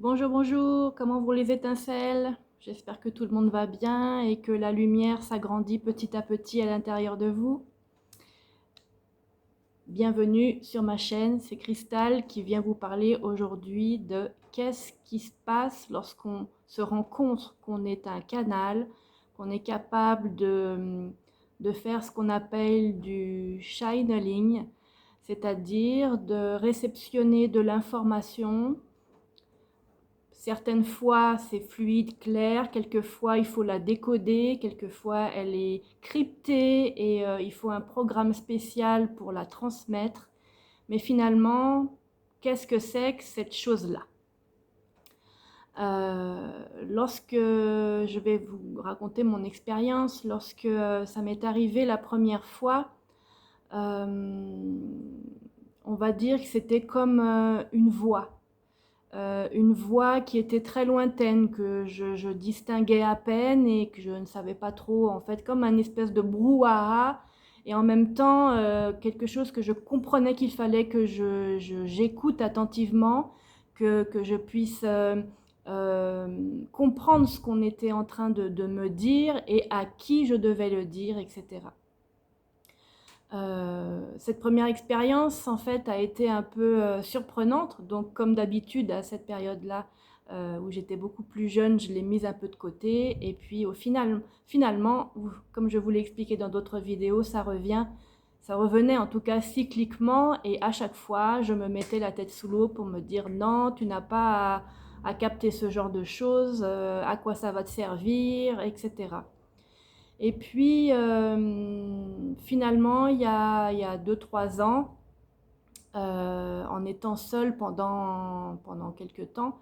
Bonjour, bonjour, comment vont les étincelles? J'espère que tout le monde va bien et que la lumière s'agrandit petit à petit à l'intérieur de vous. Bienvenue sur ma chaîne, c'est Cristal qui vient vous parler aujourd'hui de qu'est-ce qui se passe lorsqu'on se rend compte qu'on est un canal, qu'on est capable de faire ce qu'on appelle du channeling, c'est-à-dire de réceptionner de l'information. Certaines fois, c'est fluide, clair. Quelquefois, il faut la décoder. Quelquefois, elle est cryptée et il faut un programme spécial pour la transmettre. Mais finalement, qu'est-ce que c'est que cette chose-là? Lorsque je vais vous raconter mon expérience, lorsque ça m'est arrivé la première fois, euh, on va dire que c'était comme une voix qui était très lointaine, que je distinguais à peine et que je ne savais pas trop, en fait, comme un espèce de brouhaha, et en même temps quelque chose que je comprenais qu'il fallait que j'écoute attentivement, que je puisse comprendre ce qu'on était en train de me dire et à qui je devais le dire, etc. Cette première expérience, en fait, a été un peu surprenante. Donc, comme d'habitude, à cette période-là, où j'étais beaucoup plus jeune, je l'ai mise un peu de côté. Et puis, finalement, comme je vous l'ai expliqué dans d'autres vidéos, ça revenait en tout cas cycliquement. Et à chaque fois, je me mettais la tête sous l'eau pour me dire non, tu n'as pas à capter ce genre de choses, à quoi ça va te servir, etc. Et puis, finalement, il y a 2-3 ans, en étant seule pendant quelques temps,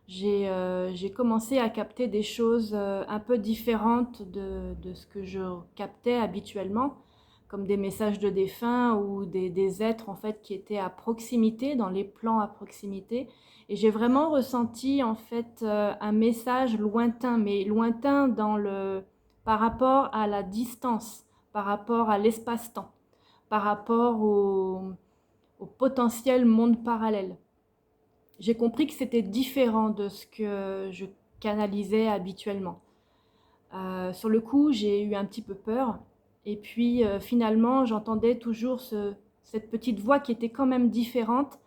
j'ai commencé à capter des choses un peu différentes de ce que je captais habituellement, comme des messages de défunts ou des êtres en fait qui étaient à proximité, dans les plans à proximité. Et j'ai vraiment ressenti en fait un message lointain, mais lointain par rapport à la distance, par rapport à l'espace-temps, par rapport au potentiel monde parallèle. J'ai compris que c'était différent de ce que je canalisais habituellement. Sur le coup, j'ai eu un petit peu peur. Et puis finalement, j'entendais toujours cette petite voix qui était quand même différente,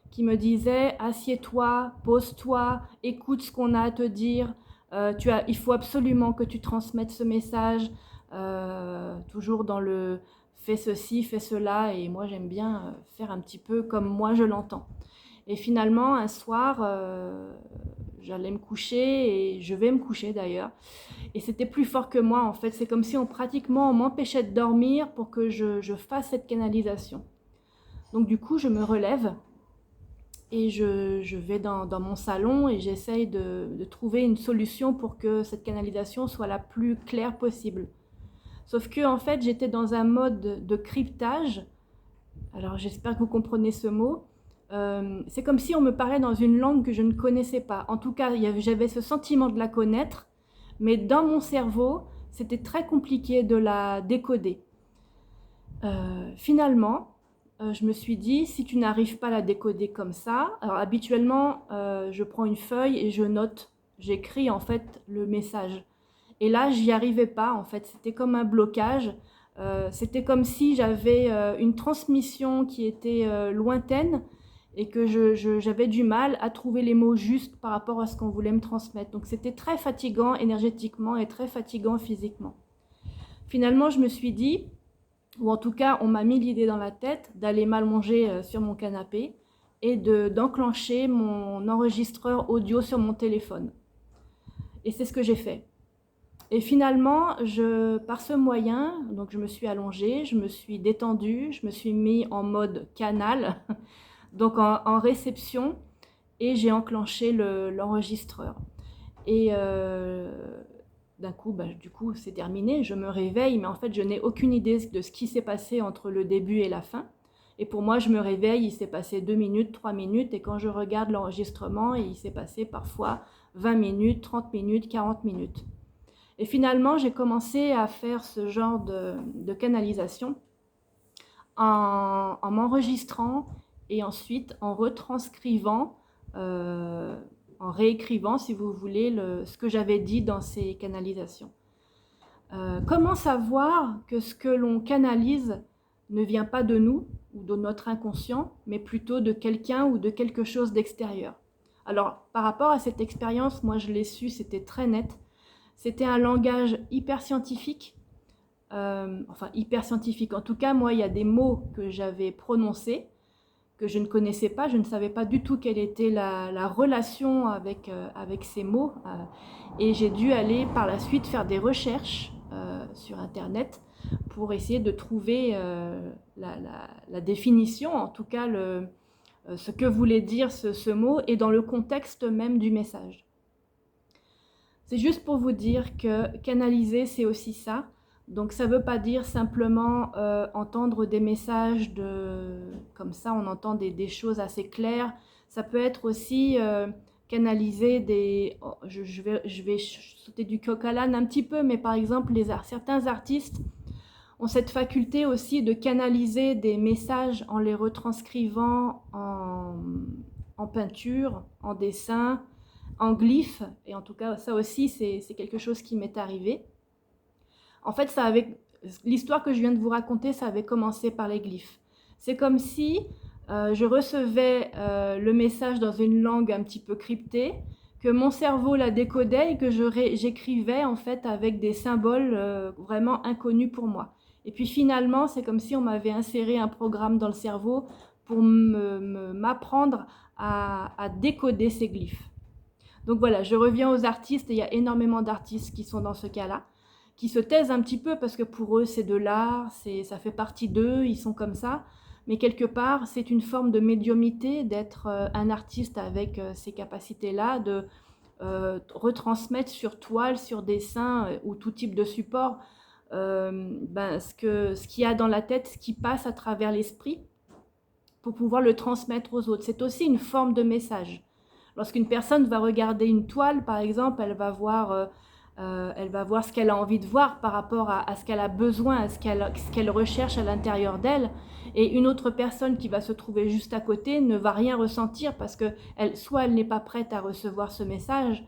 qui me disait assieds-toi, pose-toi, écoute ce qu'on a à te dire. Il faut absolument que tu transmettes ce message, toujours dans le fais ceci, fais cela. Et moi, j'aime bien faire un petit peu comme moi je l'entends. Et finalement, un soir, j'allais me coucher et je vais me coucher d'ailleurs. Et c'était plus fort que moi en fait. C'est comme si on m'empêchait de dormir pour que je fasse cette canalisation. Donc du coup, je me relève et je vais dans mon salon et j'essaye de trouver une solution pour que cette canalisation soit la plus claire possible. Sauf que en fait, j'étais dans un mode de cryptage. Alors j'espère que vous comprenez ce mot. C'est comme si on me parlait dans une langue que je ne connaissais pas. En tout cas, j'avais ce sentiment de la connaître, mais dans mon cerveau, c'était très compliqué de la décoder. Finalement, je me suis dit, si tu n'arrives pas à la décoder comme ça, alors habituellement, je prends une feuille et je note, j'écris en fait le message. Et là, j'y arrivais pas en fait, c'était comme un blocage. C'était comme si j'avais une transmission qui était lointaine et que j'avais du mal à trouver les mots justes par rapport à ce qu'on voulait me transmettre. Donc c'était très fatigant énergétiquement et très fatigant physiquement. Finalement, je me suis dit, ou en tout cas, on m'a mis l'idée dans la tête d'aller m'allonger sur mon canapé et d'enclencher mon enregistreur audio sur mon téléphone. Et c'est ce que j'ai fait. Et finalement, par ce moyen, donc je me suis allongée, je me suis détendue, je me suis mis en mode canal, donc en réception, et j'ai enclenché l'enregistreur. Et d'un coup, du coup, c'est terminé, je me réveille, mais en fait, je n'ai aucune idée de ce qui s'est passé entre le début et la fin. Et pour moi, je me réveille, il s'est passé 2 minutes, 3 minutes, et quand je regarde l'enregistrement, il s'est passé parfois 20 minutes, 30 minutes, 40 minutes. Et finalement, j'ai commencé à faire ce genre de canalisation en m'enregistrant et ensuite en retranscrivant, en réécrivant, si vous voulez, ce que j'avais dit dans ces canalisations. Comment savoir que ce que l'on canalise ne vient pas de nous ou de notre inconscient, mais plutôt de quelqu'un ou de quelque chose d'extérieur? Alors, par rapport à cette expérience, moi je l'ai su, c'était très net. C'était un langage hyper scientifique, enfin hyper scientifique. En tout cas, moi, il y a des mots que j'avais prononcés, que je ne connaissais pas, je ne savais pas du tout quelle était la relation avec ces mots. Et j'ai dû aller par la suite faire des recherches sur Internet pour essayer de trouver la définition, en tout cas ce que voulait dire ce mot et dans le contexte même du message. C'est juste pour vous dire que canaliser, c'est aussi ça. Donc ça ne veut pas dire simplement entendre des messages comme ça, on entend des choses assez claires. Ça peut être aussi canaliser des... je vais sauter du coq à l'âne un petit peu, mais par exemple, certains artistes ont cette faculté aussi de canaliser des messages en les retranscrivant en peinture, en dessin, en glyphes. Et en tout cas, ça aussi, c'est quelque chose qui m'est arrivé. En fait, l'histoire que je viens de vous raconter, ça avait commencé par les glyphes. C'est comme si je recevais le message dans une langue un petit peu cryptée, que mon cerveau la décodait et que j'écrivais en fait avec des symboles vraiment inconnus pour moi. Et puis finalement, c'est comme si on m'avait inséré un programme dans le cerveau pour m'apprendre à décoder ces glyphes. Donc voilà, je reviens aux artistes, et il y a énormément d'artistes qui sont dans ce cas-là, qui se taisent un petit peu parce que pour eux c'est de l'art, ça fait partie d'eux, ils sont comme ça. Mais quelque part, c'est une forme de médiumnité d'être un artiste avec ces capacités-là, de retransmettre sur toile, sur dessin ou tout type de support ce qu'il y a dans la tête, ce qui passe à travers l'esprit pour pouvoir le transmettre aux autres. C'est aussi une forme de message. Lorsqu'une personne va regarder une toile, par exemple, elle va voir ce qu'elle a envie de voir par rapport à ce qu'elle a besoin, à ce qu'elle recherche à l'intérieur d'elle. Et une autre personne qui va se trouver juste à côté ne va rien ressentir parce que soit elle n'est pas prête à recevoir ce message,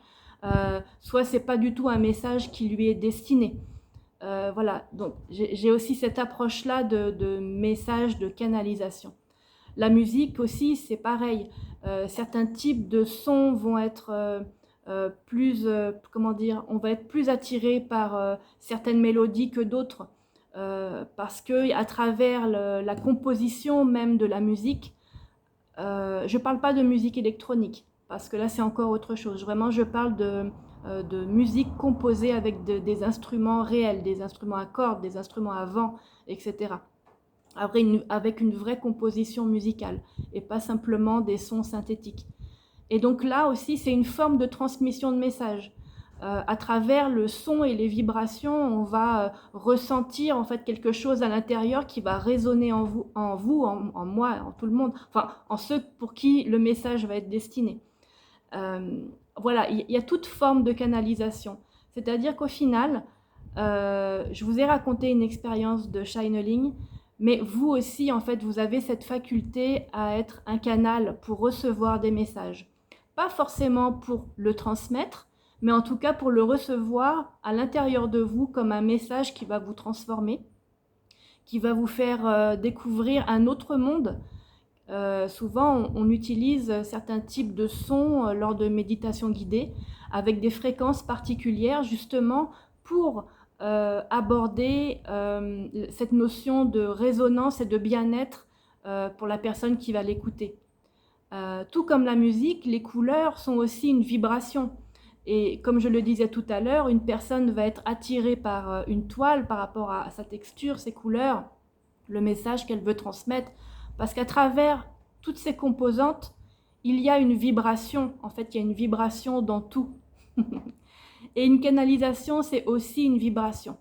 soit c'est pas du tout un message qui lui est destiné. Voilà, donc j'ai aussi cette approche-là de message, de canalisation. La musique aussi, c'est pareil. Certains types de sons vont être on va être plus attiré par certaines mélodies que d'autres parce que à travers la composition même de la musique, je parle pas de musique électronique parce que là c'est encore autre chose. Vraiment, je parle de musique composée avec des instruments réels, des instruments à cordes, des instruments à vent, etc. Avec une vraie composition musicale et pas simplement des sons synthétiques. Et donc là aussi, c'est une forme de transmission de message. À travers le son et les vibrations, on va ressentir en fait quelque chose à l'intérieur qui va résonner en vous, en moi, en tout le monde, enfin en ceux pour qui le message va être destiné. Voilà, il y a toute forme de canalisation. C'est-à-dire qu'au final, je vous ai raconté une expérience de channeling, mais vous aussi, en fait, vous avez cette faculté à être un canal pour recevoir des messages. Pas forcément pour le transmettre, mais en tout cas pour le recevoir à l'intérieur de vous comme un message qui va vous transformer, qui va vous faire découvrir un autre monde. Souvent, on utilise certains types de sons lors de méditations guidées avec des fréquences particulières justement pour aborder cette notion de résonance et de bien-être pour la personne qui va l'écouter. Tout comme la musique, les couleurs sont aussi une vibration. Et comme je le disais tout à l'heure, une personne va être attirée par une toile par rapport à sa texture, ses couleurs, le message qu'elle veut transmettre, parce qu'à travers toutes ces composantes, il y a une vibration. En fait, il y a une vibration dans tout. Et une canalisation, c'est aussi une vibration.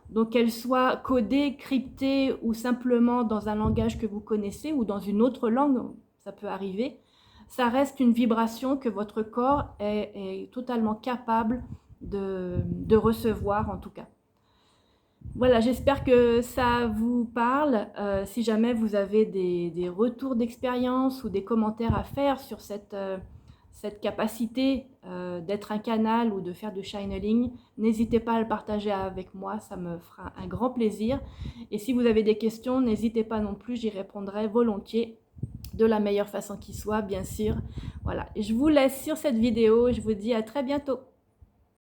Donc qu'elle soit codée, cryptée ou simplement dans un langage que vous connaissez ou dans une autre langue, ça peut arriver, ça reste une vibration que votre corps est totalement capable de recevoir en tout cas. Voilà, j'espère que ça vous parle. Si jamais vous avez des retours d'expérience ou des commentaires à faire sur cette cette capacité d'être un canal ou de faire du channeling, n'hésitez pas à le partager avec moi, ça me fera un grand plaisir. Et si vous avez des questions, n'hésitez pas non plus, j'y répondrai volontiers de la meilleure façon qui soit, bien sûr. Voilà, et je vous laisse sur cette vidéo, je vous dis à très bientôt.